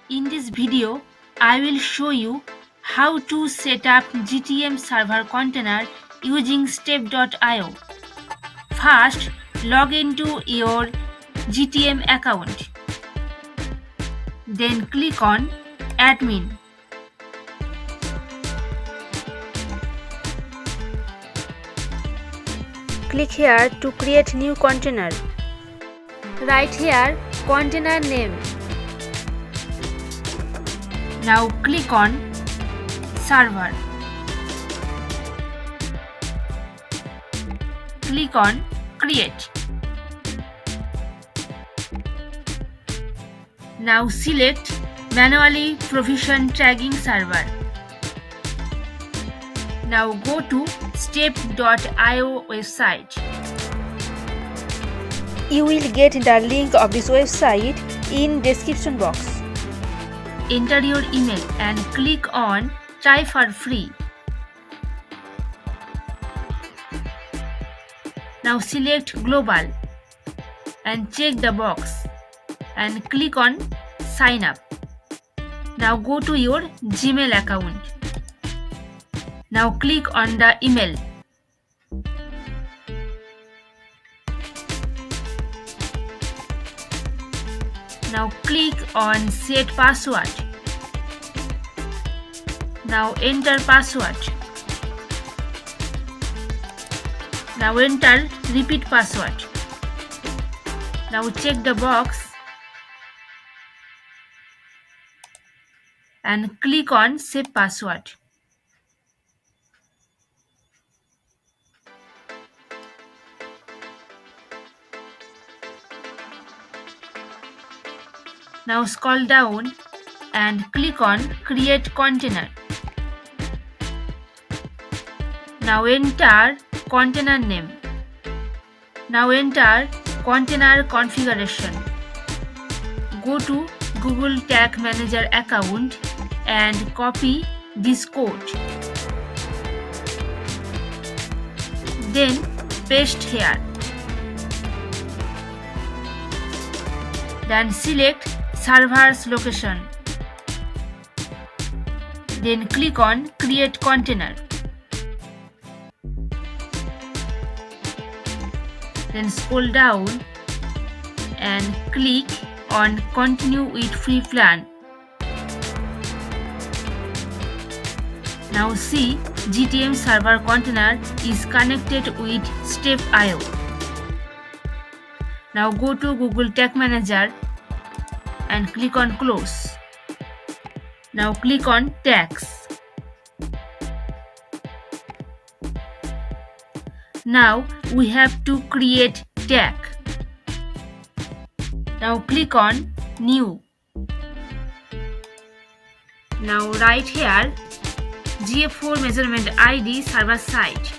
In this video, I will show you how to set up GTM server container using Stape.io. First, log into your GTM account. Then click on Admin. Click here to create new container. Write here container name. Now click on Server. Click on Create. Now select Manually Provision Tagging Server. Now go to Stape.io website. You will get the link of this website in description box. Enter your email and click on Try for free. Now select Global and check the box and click on Sign up. Now go to your Gmail account. Now click on the email. Now click on Set Password. Now enter password. Now enter repeat password. Now check the box and click on Save Password. Now scroll down and click on Create Container. Now enter container name. Now enter container configuration. Go to Google Tag Manager account and copy this code. Then paste here. Then select server's location. Then click on Create Container. Then scroll down and click on Continue with Free Plan. Now see GTM server container is connected with Stape.io. Now go to Google Tag Manager and click on Close. Now click on Tags. Now we have to create tag. Now click on New. Now write here GF4 measurement ID server side.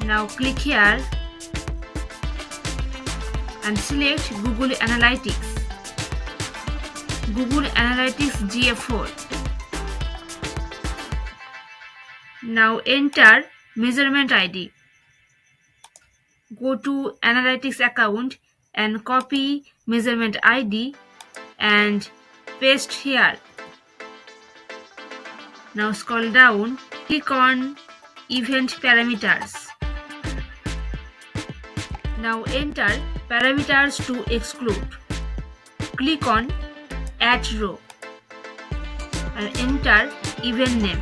Now click here and select Google Analytics. Google Analytics GF4. Now enter measurement ID. Go to Analytics account and copy measurement ID and paste here. Now scroll down, click on Event Parameters. Now enter parameters to exclude. Click on Add Row and enter event name.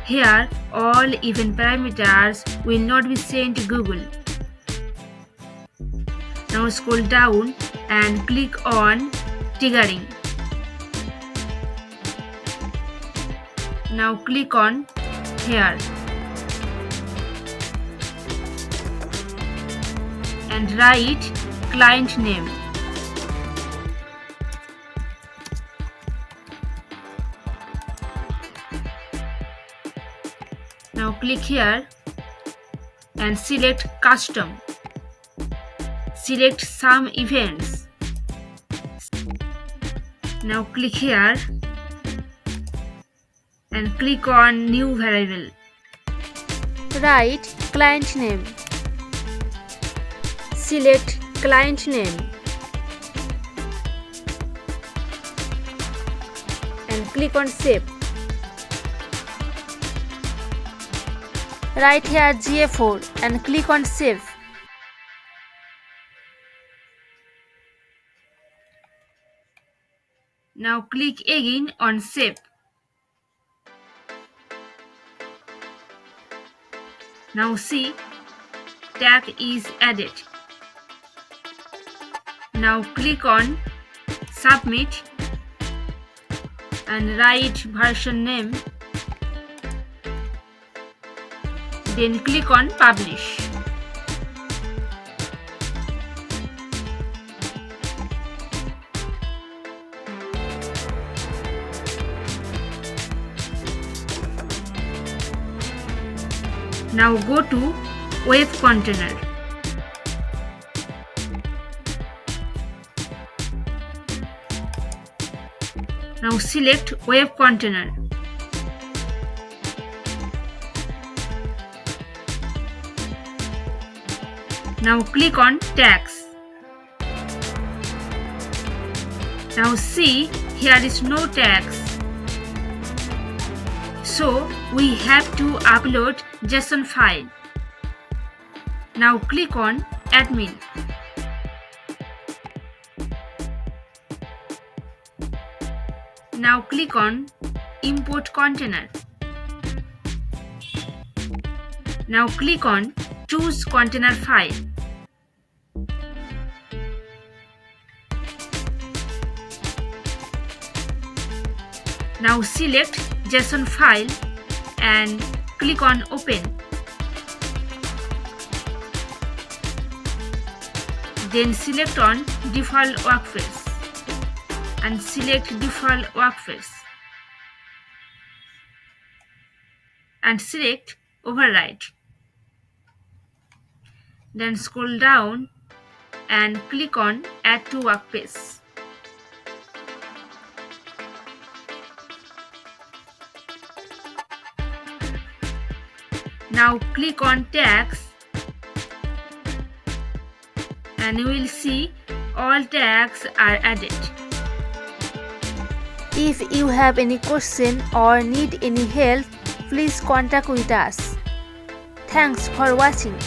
Here, all event parameters will not be sent to Google. Now scroll down and click on Triggering. Now click on here and write client name. Now click here and select Custom. select some events. Now click here and click on new variable. Write client name. Select client name and click on save. Write here GA4 and click on save. Now click again on save. Now see, tag is added. Now click on submit and write version name. Then click on publish. Now go to web container. Now select web container. Now click on tags. Now see, here is no tags. So we have to upload JSON file. Now click on admin. Now click on import container. Now click on choose container file. Now select JSON file and click on open. Then select on default workspace and select default workspace and select override. Then scroll down and click on add to workspace. Now click on tags and you will see all tags are added. If you have any question or need any help, please contact with us. Thanks for watching.